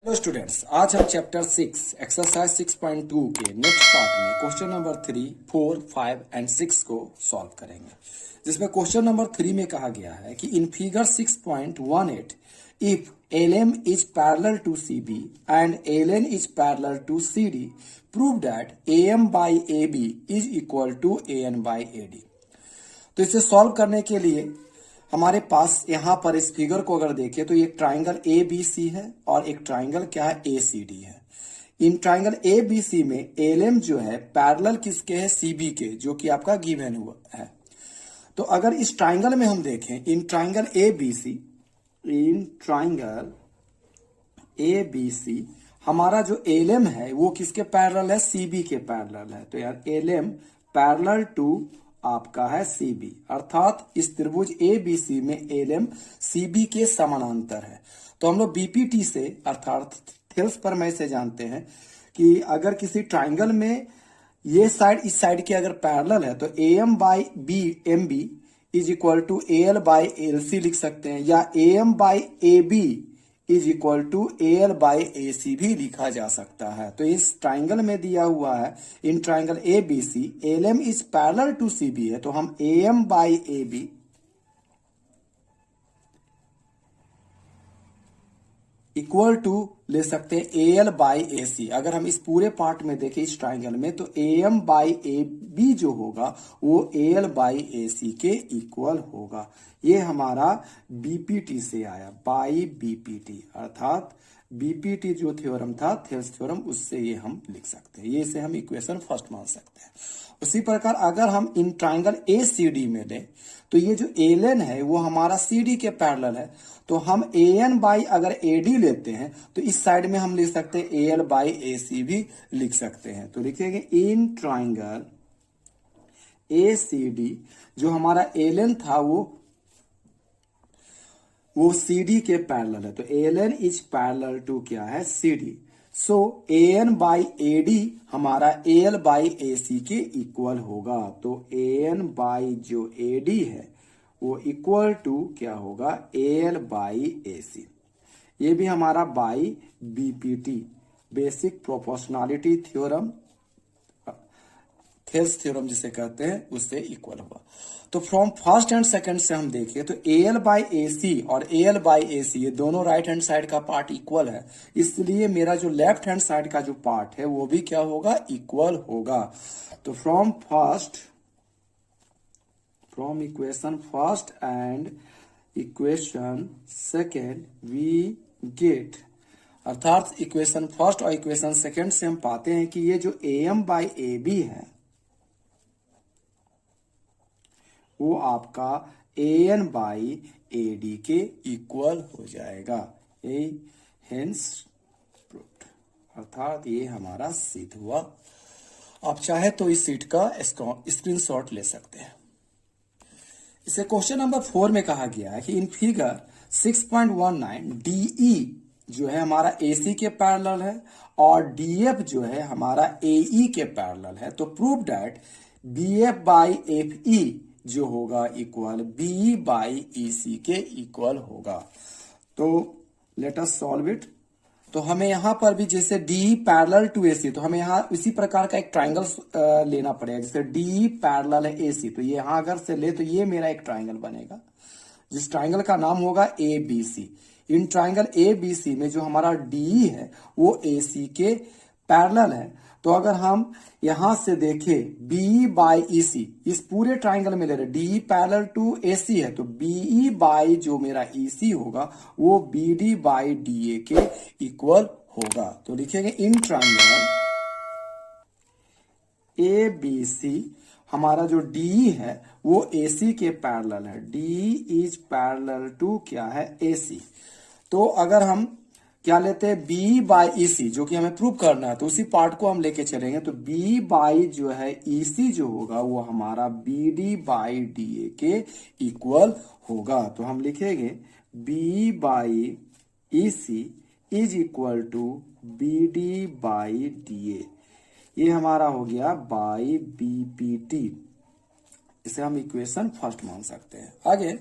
Hello students, आज हम chapter 6 exercise 6.2 के नेक्स्ट पार्ट में क्वेश्चन नंबर 3, 4, 5 एंड 6 को सॉल्व करेंगे। जिसमें क्वेश्चन नंबर 3 में कहा गया है कि in figure 6.18 if LM is parallel to CB and LN is parallel to CD prove that AM by AB is equal to AN by AD। तो इसे सॉल्व करने के लिए हमारे पास यहाँ पर इस फिगर को अगर देखें तो एक ट्राइंगल ABC है और एक ट्राइंगल क्या है ACD है। इन ट्राइंगल ABC में LM जो है पैरेलल किसके है, CB के, जो कि आपका गिवन हुआ है। तो अगर इस ट्राइंगल में हम देखें इन ट्राइंगल ABC हमारा जो LM है वो किसके पैरेलल है, CB के पैरेलल है। तो यार LM पैरेलल टू आपका है CB, अर्थात इस त्रिभुज ABC में LM CB के समानांतर है। तो हम लोग BPT से अर्थात थेल्स प्रमेय से जानते हैं कि अगर किसी ट्राइंगल में ये साइड इस साइड के अगर पैरेलल है तो AM by MB is equal to AL by LC लिख सकते हैं, या AM by AB is equal to AL by AC भी लिखा जा सकता है। तो इस ट्राइंगल में दिया हुआ है in triangle ABC LM is parallel to CB है, तो हम AM by AB equal to ले सकते हैं AL बाई AC। अगर हम इस पूरे पार्ट में देखें इस ट्राइंगल में तो AM बाई AB जो होगा वो AL बाई AC के इक्वल होगा। ये हमारा BPT से आया, बाई BPT, अर्थात BPT जो थ्योरम था थेल्स थ्योरम, उससे ये हम लिख सकते हैं। ये इसे हम इक्वेशन फर्स्ट मान सकते हैं। उसी प्रकार अगर हम इन ट्राइंगल ACD में लें तो ये जो LN है वो हमारा CD के पैरेलल है, तो हम AN बाई अगर AD लेते हैं तो इस साइड में हम लिख सकते हैं AL बाई AC भी लिख सकते हैं। तो लिखेंगे इन ट्राइंगल ACD जो हमारा LN था वो CD के पैरेलल है, तो LN इज पैरेलल टू क्या है, CD। So AN by AD हमारा AL बाई AC के इक्वल होगा। तो AN बाई जो AD है वो इक्वल टू क्या होगा, AL बाई AC। ये भी हमारा by BPT, basic proportionality theorem, Thales theorem जिसे कहते हैं, उससे इक्वल हुआ। तो फ्रॉम फर्स्ट एंड सेकंड से हम देखें तो AL बाई AC और AL बाई AC ये दोनों राइट हैंड साइड का पार्ट इक्वल है, इसलिए मेरा जो लेफ्ट हैंड साइड का जो पार्ट है वो भी क्या होगा, इक्वल होगा। तो from equation first and equation second we get, अर्थात इक्वेशन फर्स्ट और इक्वेशन सेकेंड से हम पाते हैं कि ये जो AM बाई AB है वो आपका AN बाई AD के इक्वल हो जाएगा। ये हेंस प्रूव्ड, अर्थात ये हमारा सिद्ध हुआ। आप चाहे तो इस सीट का स्क्रीनशॉट ले सकते हैं। इसे क्वेश्चन नंबर 4 में कहा गया है कि इन फिगर 6.19 DE जो है हमारा AC के पैरेलल है और DF जो है हमारा AE के पैरेलल है, तो prove that BF by FE जो होगा इक्वल BE बाई EC के इक्वल होगा। तो लेट अस सॉल्व इट। तो हमें यहां पर भी जैसे DE पैरेलल टू AC, तो हमें यहां इसी प्रकार का एक ट्राइंगल लेना पड़ेगा। जैसे DE पैरेलल है AC, तो ये यहां अगर से ले तो ये मेरा एक ट्राइंगल बनेगा जिस ट्राइंगल का नाम होगा ABC। इन ट्राइंगल ABC में जो हमारा DE है वो AC के पैरेलल है। तो अगर हम यहां से देखें BE बाई EC, इस पूरे ट्राइंगल में ले रहे DE पैरेलल टू AC है, तो BE बाई जो मेरा EC होगा वो BD बाई DA के इक्वल होगा। तो लिखेंगे इन ट्राइंगल ABC हमारा जो DE है वो AC के पैरेलल है, DE इज पैरेलल टू क्या है, AC। तो अगर हम क्या लेते हैं BE बाई EC जो कि हमें प्रूव करना है, तो उसी पार्ट को हम लेके चलेंगे। तो BE बाई जो है EC जो होगा वो हमारा BD बाई DA के इक्वल होगा। तो हम लिखेंगे BE by EC is equal to BD by DA। ये हमारा हो गया बाई BPT, इसे हम इक्वेशन फर्स्ट मान सकते हैं। आगे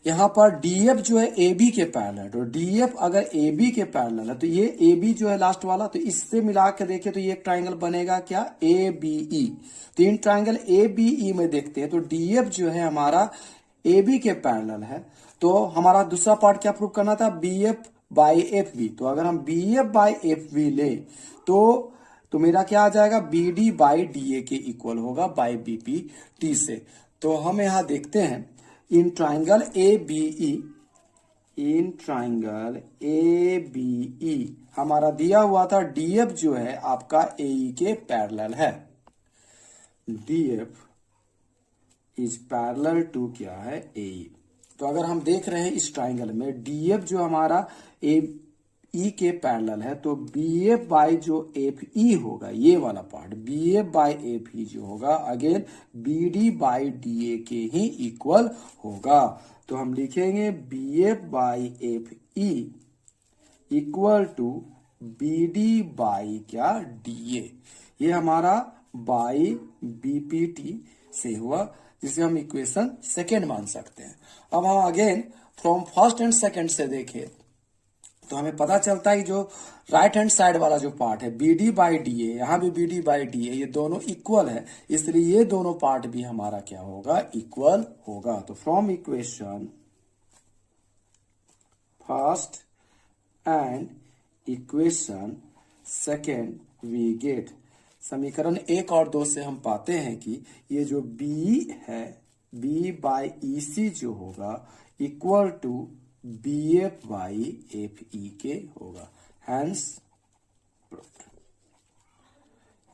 यहाँ पर डीएफ जो है ए बी के पैरेलल है, तो डीएफ अगर ए बी के पैरेलल है तो ये ए बी जो है लास्ट वाला, तो इससे मिला के देखे तो ये एक ट्राइंगल बनेगा क्या, ए बी ई। तो इन ट्राइंगल ए बी ई में देखते हैं तो डीएफ जो है हमारा ए बी के पैरेलल है, तो हमारा दूसरा पार्ट क्या प्रूव करना था, B F by F B. तो अगर हम B F by F B ले तो मेरा क्या आ जाएगा, B D by D A के इक्वल होगा बाई बी पी टी से। तो हम यहां देखते हैं in triangle A B E, in triangle A B E हमारा दिया हुआ था डीएफ जो है आपका ए ई के पैरेलल है, डीएफ इज पैरेलल टू क्या है, ए ई। तो अगर हम देख रहे हैं इस ट्राइंगल में डीएफ जो हमारा ए ई के पैरेलल है, तो बी एफ बाई जो एफ ई होगा, ये वाला part B F by F E जो होगा again B D by D A के ही इक्वल होगा। तो हम लिखेंगे B F by F E equal to B D by क्या, डी ए। ये हमारा बाई बी पी टी से हुआ, जिसे हम इक्वेशन सेकेंड मान सकते हैं। अब हम again from first and second से देखें तो हमें पता चलता है कि जो राइट हैंड साइड वाला जो पार्ट है B D by D A, यहां भी B D by D A, ये दोनों इक्वल है, इसलिए ये दोनों पार्ट भी हमारा क्या होगा, इक्वल होगा। तो from equation first and equation second we get, समीकरण 1 और 2 से हम पाते हैं कि ये जो b है, b बाई ई सी जो होगा equal to B F by F E के होगा, हैंस प्रूव्ड।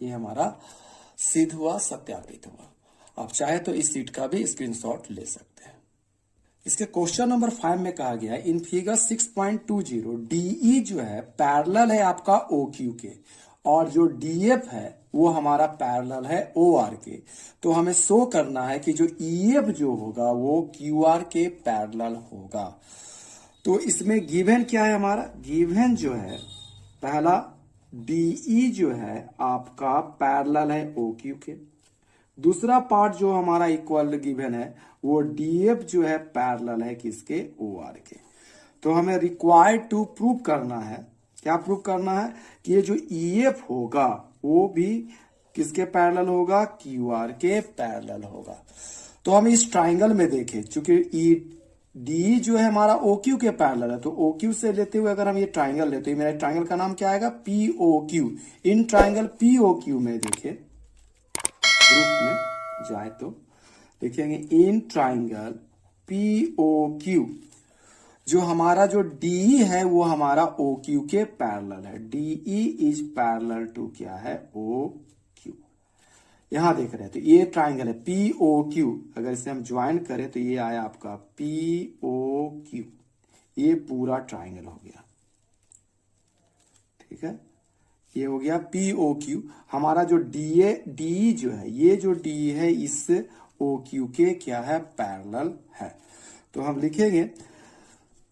ये हमारा सिद्ध हुआ, सत्यापित हुआ। आप चाहे तो इस सीट का भी स्क्रीनशॉट ले सकते हैं। इसके क्वेश्चन नंबर 5 में कहा गया है इन फिगर 6.20 डीई जो है पैरेलल है आपका ओ क्यू के, और जो डीएफ है वो हमारा पैरेलल है ओ आर के। तो हमें शो करना है कि जो ईएफ जो होगा वो क्यू आर के पैरेलल होगा। तो इसमें गिवन क्या है हमारा, गिवन जो है पहला डीई जो है आपका पैरेलल है ओ क्यू के, दूसरा पार्ट जो हमारा इक्वल गिवन है वो डीएफ जो है पैरेलल है किसके, ओ आर के। तो हमें रिक्वायर्ड टू प्रूव करना है, क्या प्रूव करना है कि ये जो ईएफ होगा वो भी किसके पैरेलल होगा, क्यू आर के पैरेलल होगा। तो हम इस ट्राइंगल में देखें, चूंकि ई डी जो है हमारा ओ क्यू के पैरेलल है, तो ओ क्यू से लेते हुए अगर हम ये ट्राइंगल लेते हैं, मेरा ट्राइंगल का नाम क्या आएगा, P O Q. In triangle P O Q में देखिए ग्रुप में जाए तो देखेंगे in triangle P O Q जो हमारा जो डी है वो हमारा ओ क्यू के पैरेलल है, डीई इज पैरेलल टू क्या है, ओ क्यू। यहां देख रहे हैं तो ये ट्राइंगल है पी ओ क्यू, अगर इसे हम ज्वाइन करें तो ये आया आपका पी ओ क्यू, ये पूरा ट्राइंगल हो गया, ठीक है। ये हो गया पी ओ क्यू। हमारा जो डी जो है, ये जो डी है इस ओ क्यू के क्या है, पैरेलल है। तो हम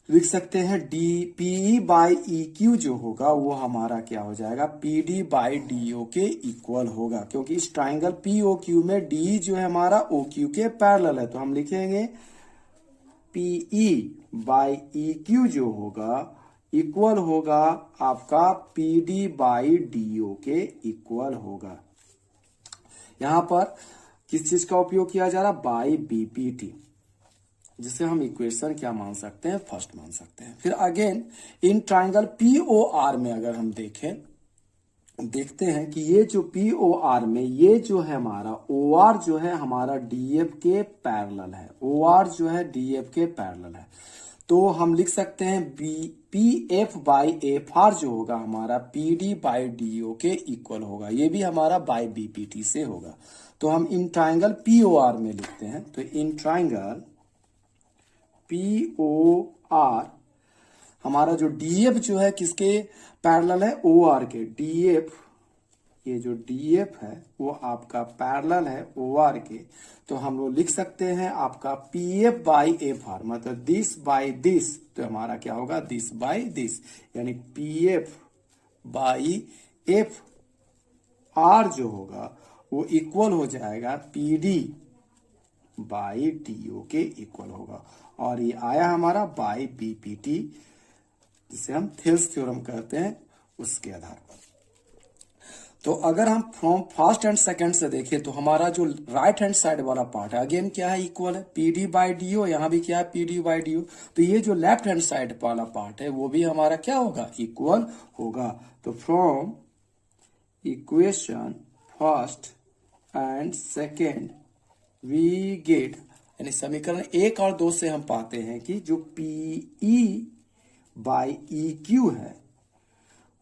लिख सकते हैं D P by E Q जो होगा वो हमारा क्या हो जाएगा, P D by D O के इक्वल होगा, क्योंकि इस ट्राइंगल पी ओ क्यू में डी जो है हमारा ओ क्यू के पैरेलल है। तो हम लिखेंगे P E by E Q जो होगा इक्वल होगा आपका P D by D O के इक्वल होगा। यहां पर किस चीज का उपयोग किया जा रहा, बाई बीपीटी, जिसे हम इक्वेशन क्या मान सकते हैं, फर्स्ट मान सकते हैं। फिर again in triangle P O R में अगर हम देखते हैं कि ये जो पी ओ आर में ये जो है हमारा ओ आर जो है हमारा डीएफ के पैरेलल है, ओ आर जो है डीएफ के पैरेलल है। तो हम लिख सकते हैं P F by F R जो होगा हमारा P D by D O के इक्वल होगा, ये भी हमारा बाई बीपीटी से होगा। तो हम in triangle P O R में लिखते हैं, तो in triangle P O R हमारा जो डीएफ जो है किसके पैरेलल है, ओ आर के। डीएफ, ये जो डीएफ है वो आपका पैरेलल है ओ आर के। तो हम लोग लिख सकते हैं आपका P F by F are, मतलब दिस बाई दिस, तो हमारा क्या होगा, दिस बाई दिस, यानी P F by F R जो होगा वो इक्वल हो जाएगा पी डी बाई DO के इक्वल होगा, और ये आया हमारा बाई BPT, जिसे हम थेल्स थ्योरम कहते हैं, उसके आधार पर। तो अगर हम फ्रॉम फर्स्ट एंड सेकंड से देखें तो हमारा जो राइट हैंड साइड वाला पार्ट है अगेन क्या है, इक्वल है PD बाई DO, यहाँ भी क्या है PD बाई DO। तो ये जो लेफ्ट हैंड साइड वाला पार्ट है वो भी हमारा क्या होगा, इक्वल होगा। तो from equation first and second we get, यानी समीकरण 1 और 2 से हम पाते हैं कि जो PE बाई EQ है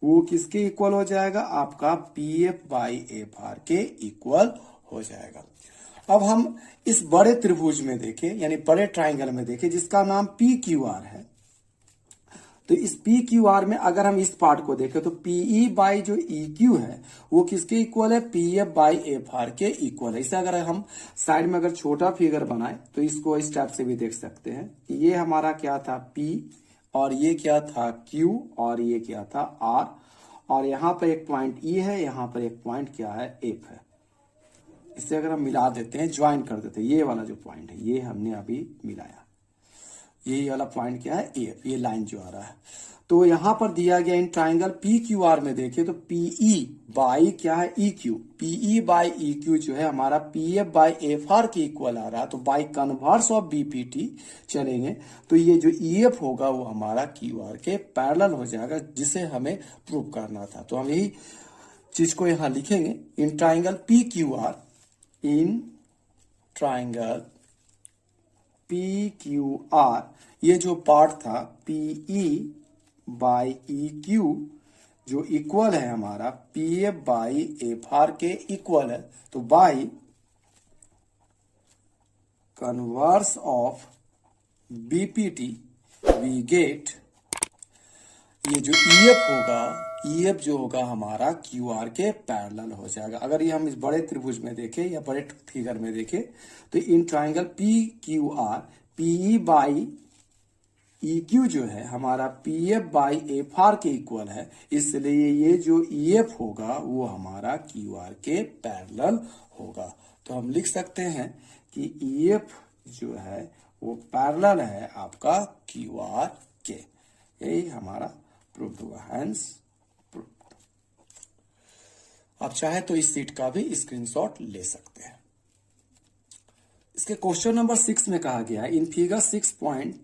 वो किसके इक्वल हो जाएगा, आपका PF बाई FR के इक्वल हो जाएगा। अब हम इस बड़े त्रिभुज में देखें, यानी बड़े ट्राइंगल में देखें जिसका नाम PQR है। तो इस PQR में अगर हम इस पार्ट को देखें तो PE बाई जो EQ है वो किसके इक्वल है, PF बाई FR के इक्वल है। इसे अगर हम साइड में अगर छोटा फिगर बनाए तो इसको इस टाइप से भी देख सकते हैं। ये हमारा क्या था P, और ये क्या था Q, और ये क्या था R, और यहां पर एक पॉइंट E है, यहां पर एक पॉइंट क्या है, F है। इसे अगर हम मिला देते हैं, ज्वाइन कर देते हैं, ये वाला जो पॉइंट है ये हमने अभी मिलाया, ये वाला पॉइंट क्या है, AF, ये लाइन जो आ रहा है। तो यहां पर दिया गया इन ट्राइंगल PQR में देखें तो PE बाई क्या है, EQ, PE बाई EQ जो है हमारा PF बाई FR के इक्वल आ रहा है। तो बाई कन्वर्स ऑफ BPT चलेंगे तो ये जो EF होगा वो हमारा QR के पैरेलल हो जाएगा, जिसे हमें प्रूव करना था। तो हम यही चीज को यहां लिखेंगे, in triangle PQR, in triangle PQR, ये जो पार्ट था PE बाई EQ जो इक्वल है हमारा PF बाई FR के इक्वल है। तो by converse of BPT we get, ये जो EF होगा, EF जो होगा हमारा QR के पैरेलल हो जाएगा। अगर ये हम इस बड़े त्रिभुज में देखें या बड़े फिगर में देखें तो in triangle PQR PE by EQ जो है हमारा PF बाई FR के इक्वल है, इसलिए ये जो EF होगा वो हमारा QR के पैरेलल होगा। तो हम लिख सकते हैं कि EF जो है वो पैरेलल है आपका QR के। यही हमारा प्रूफ हुआ, हैंस प्रूफ। आप चाहे तो इस सीट का भी स्क्रीनशॉट ले सकते हैं। इसके क्वेश्चन नंबर 6 में कहा गया है, in figure 6.21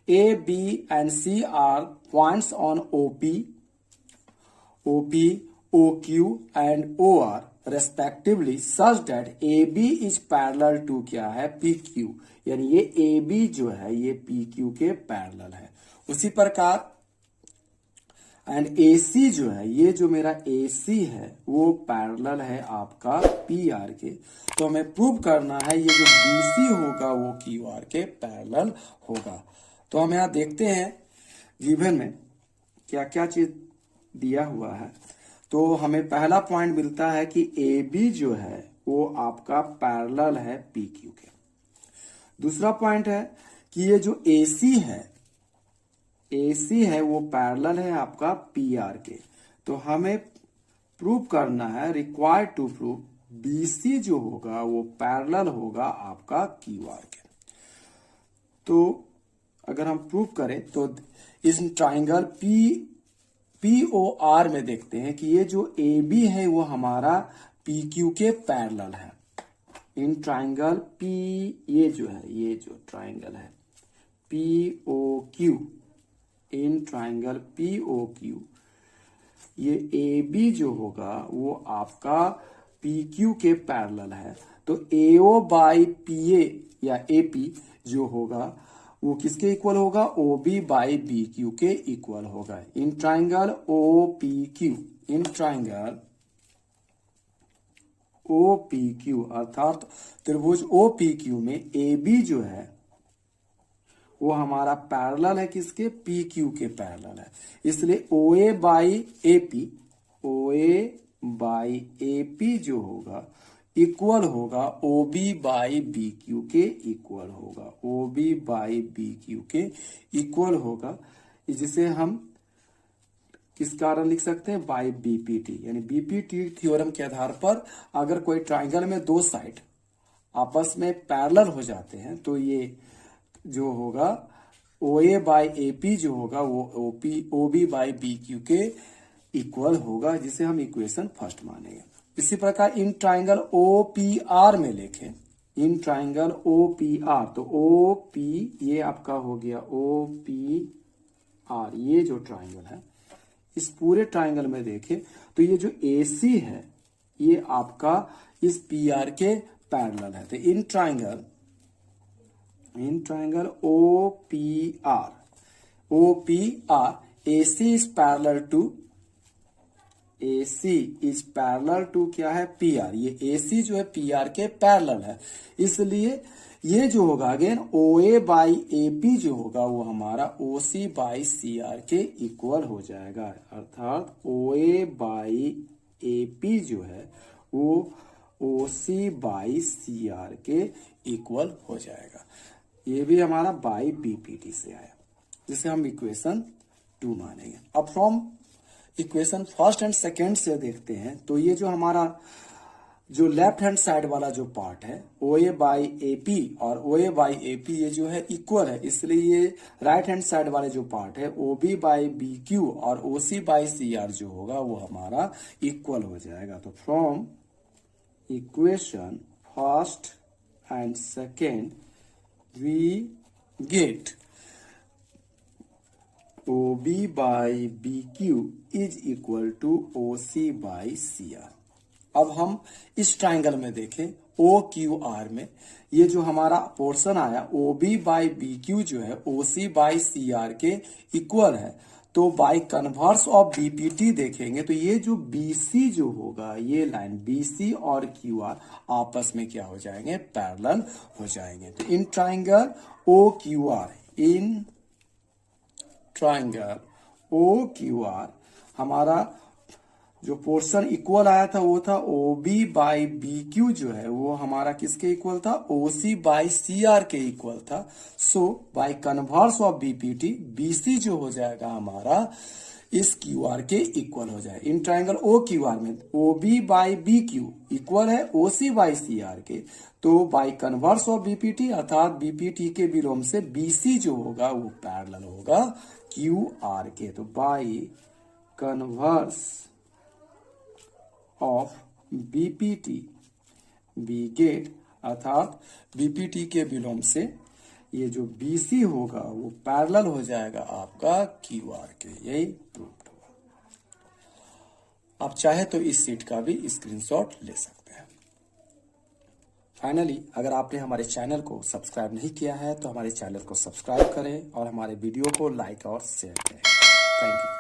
A, B and C are points on OP, OQ and OR respectively such that AB is parallel to क्या है, PQ, यानी ये AB जो है ये PQ के पैरेलल है। उसी प्रकार एंड AC जो है, ये जो मेरा AC है वो पैरेलल है आपका PR के। तो हमें प्रूव करना है ये जो BC होगा वो QR के पैरेलल होगा। तो हम यहाँ देखते हैं गिवन में क्या क्या चीज दिया हुआ है। तो हमें पहला पॉइंट मिलता है कि AB जो है वो आपका पैरेलल है PQ के। दूसरा पॉइंट है कि ये जो AC है वो पैरेलल है आपका PR के। तो हमें प्रूव करना है, रिक्वायर्ड टू प्रूव BC जो होगा वो पैरेलल होगा आपका QR के। तो अगर हम प्रूव करें तो इस ट्राइंगल POR में देखते हैं कि ये जो AB है वो हमारा PQ के पैरेलल है। इन ट्राइंगल ये जो ट्राइंगल है POQ, इन ट्राइंगल POQ ये AB जो होगा वो आपका PQ के पैरेलल है। तो AO बाई PA या AP जो होगा वो किसके इक्वल होगा, OB बाई BQ के इक्वल होगा। In triangle OPQ, in triangle OPQ अर्थात त्रिभुज OPQ में AB जो है वो हमारा पैरेलल है किसके, PQ के पैरेलल है। इसलिए OA बाई AP जो होगा इक्वल होगा OB बाई BQ के इक्वल होगा, OB बाई BQ के इक्वल होगा, जिसे हम किस कारण लिख सकते हैं, बाई BPT। यानी BPT थ्योरम के आधार पर अगर कोई ट्राइंगल में दो साइड आपस में पैरेलल हो जाते हैं तो ये जो होगा OA बाई AP जो होगा वो OB बाई BQ के इक्वल होगा, जिसे हम इक्वेशन फर्स्ट मानेंगे। इसी प्रकार इन ट्राइंगल OPR में लिखें, इन ट्राइंगल OPR तो OP ये आपका हो गया OPR, ये जो ट्राइंगल है इस पूरे ट्राइंगल में देखें तो ये जो AC है ये आपका इस PR के पैरेलल है। तो in triangle OPR AC is parallel to क्या है PR, ये AC जो है PR के पैरेलल है, इसलिए ये जो होगा अगेन OA बाई AP जो होगा वो हमारा OC बाई CR के इक्वल हो जाएगा, अर्थात OA बाई AP जो है वो OC बाई CR के इक्वल हो जाएगा। ये भी हमारा बाई BPT से आया, जिसे हम इक्वेशन 2 मानेंगे। अब from equation first and second से देखते हैं तो ये जो हमारा जो लेफ्ट हैंड साइड वाला जो पार्ट है OA बाई AP और OA बाई AP ये जो है इक्वल है, इसलिए ये राइट हैंड साइड वाले जो पार्ट है OB बाई BQ और OC बाई CR जो होगा वो हमारा इक्वल हो जाएगा। तो from equation first and second we get OB by BQ is equal to OC by CR। अब हम इस ट्राइंगल में देखें OQR में ये जो हमारा पोर्शन आया OB बाई BQ जो है OC बाई CR के इक्वल है, तो बाई कन्वर्स ऑफ BPT देखेंगे तो ये जो BC जो होगा ये लाइन BC और QR आपस में क्या हो जाएंगे, पैरेलल हो जाएंगे। तो इन ट्राइंगल OQR हमारा जो पोर्शन इक्वल आया था वो था OB बाई BQ जो है वो हमारा किसके इक्वल था, OC बाई CR के इक्वल था। So by converse of BPT BC जो हो जाएगा हमारा इस QR के इक्वल हो जाए। इन ट्राइंगल OQR में OB बाई BQ इक्वल है OC बाई CR के, तो बाई कन्वर्स ऑफ BPT अर्थात BPT के विलोम से BC जो होगा वो पैरेलल होगा QR के। तो by converse of BPT we get, अर्थात BPT के विलोम से ये जो BC होगा वो पैरेलल हो जाएगा आपका QR के, यही प्रूव्ड हुआ। आप चाहे तो इस सीट का भी स्क्रीनशॉट ले सकते हैं। फाइनली अगर आपने हमारे चैनल को सब्सक्राइब नहीं किया है तो हमारे चैनल को सब्सक्राइब करें और हमारे वीडियो को लाइक और शेयर करें। Thank you.